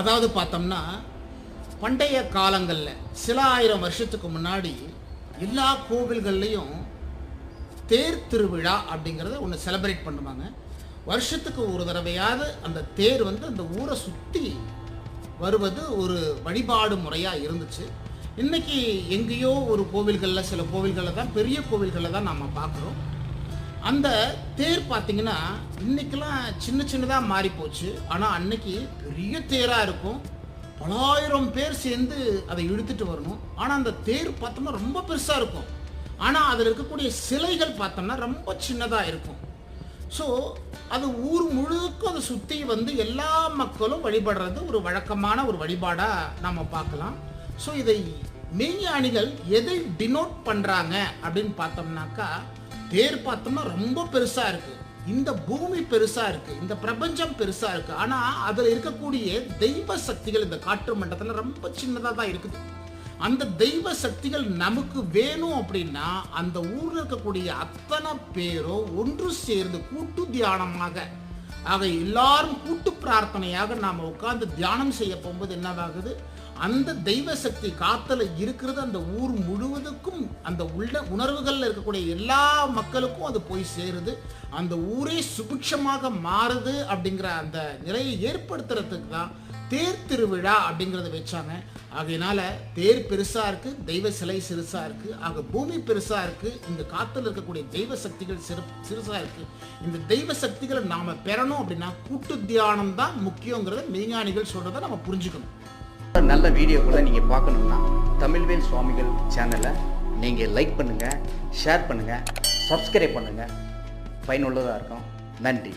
அதாவது பார்த்தோம்னா பண்டைய காலங்களில் சில ஆயிரம் வருஷத்துக்கு முன்னாடி எல்லா கோவில்கள்லையும் தேர் திருவிழா அப்படிங்கிறத ஒன்று செலிப்ரேட் பண்ணுவாங்க. வருஷத்துக்கு ஒரு தடவையாவது அந்த தேர் அந்த ஊரை சுற்றி வருவது ஒரு வழிபாடு முறையாக இருந்துச்சு. இன்றைக்கி எங்கேயோ ஒரு கோவில்களில், சில கோவில்களில் தான், பெரிய கோவில்களில் தான் நம்ம பார்க்குறோம். அந்த தேர் பார்த்திங்கன்னா இன்றைக்கெல்லாம் சின்ன சின்னதாக மாறி போச்சு. ஆனால் அன்னைக்கு பெரிய தேராக இருக்கும். பலாயிரம் பேர் சேர்ந்து அதை இழுத்துட்டு வரணும். ஆனால் அந்த தேர் பார்த்தோம்னா ரொம்ப பெருசாக இருக்கும். ஆனால் அதில் இருக்கக்கூடிய சிலைகள் பார்த்தோம்னா ரொம்ப சின்னதாக இருக்கும். ஸோ அது ஊர் முழுக்க அதை சுற்றி எல்லா மக்களும் வழிபடுறது ஒரு வழக்கமான ஒரு வழிபாடாக நாம் பார்க்கலாம். ஸோ இதை மெய்ஞானிகள் எதை டினோட் பண்ணுறாங்க அப்படின்னு பார்த்தோம்னாக்கா, தேர் பார்த்தோம்னா ரொம்ப பெருசாக இருக்குது, இந்த பூமி பெருசாக இருக்குது, இந்த பிரபஞ்சம் பெருசாக இருக்குது. ஆனால் அதில் இருக்கக்கூடிய தெய்வ சக்திகள் இந்த காற்று மண்டலத்தில் ரொம்ப சின்னதாக தான் இருக்குது. அந்த தெய்வ சக்திகள் நமக்கு வேணும் அப்படின்னா அந்த ஊரில் இருக்கக்கூடிய அத்தனை பேரும் ஒன்று சேர்ந்து கூட்டு தியானமாக, ஆக எல்லாரும் கூட்டு பிரார்த்தனையாக நாம் உட்கார்ந்து தியானம் செய்ய போகும்போது என்னவாகுது, அந்த தெய்வ சக்தி காத்துல இருக்கிறது அந்த ஊர் முழுவதுக்கும், அந்த உள்ள உணர்வுகளில் இருக்கக்கூடிய எல்லா மக்களுக்கும் அது போய் சேருது. அந்த ஊரே சுபிக்ஷமாக மாறுது. அப்படிங்கிற அந்த நிலையை ஏற்படுத்துறதுக்கு தான் தேர் திருவிழா அப்படிங்கிறத வச்சாங்க. ஆகையினால தேர் பெருசா இருக்கு, தெய்வ சிலை சிறுசா இருக்கு. ஆக பூமி பெருசா இருக்கு, இந்த காத்துல இருக்கக்கூடிய தெய்வ சக்திகள் சிறுசா இருக்கு. இந்த தெய்வ சக்திகளை நாம பெறணும் அப்படின்னா கூட்டு தியானம் தான் முக்கியங்கிறத மெய்ஞானிகள் சொல்றதை நம்ம புரிஞ்சுக்கணும். நல்ல வீடியோக்களை நீங்கள் பார்க்கணுன்னா தமிழ்வேல் சுவாமிகள் சேனலை நீங்கள் லைக் பண்ணுங்கள், ஷேர் பண்ணுங்கள், சப்ஸ்கிரைப் பண்ணுங்கள். பயனுள்ளதாக இருக்கும். நன்றி.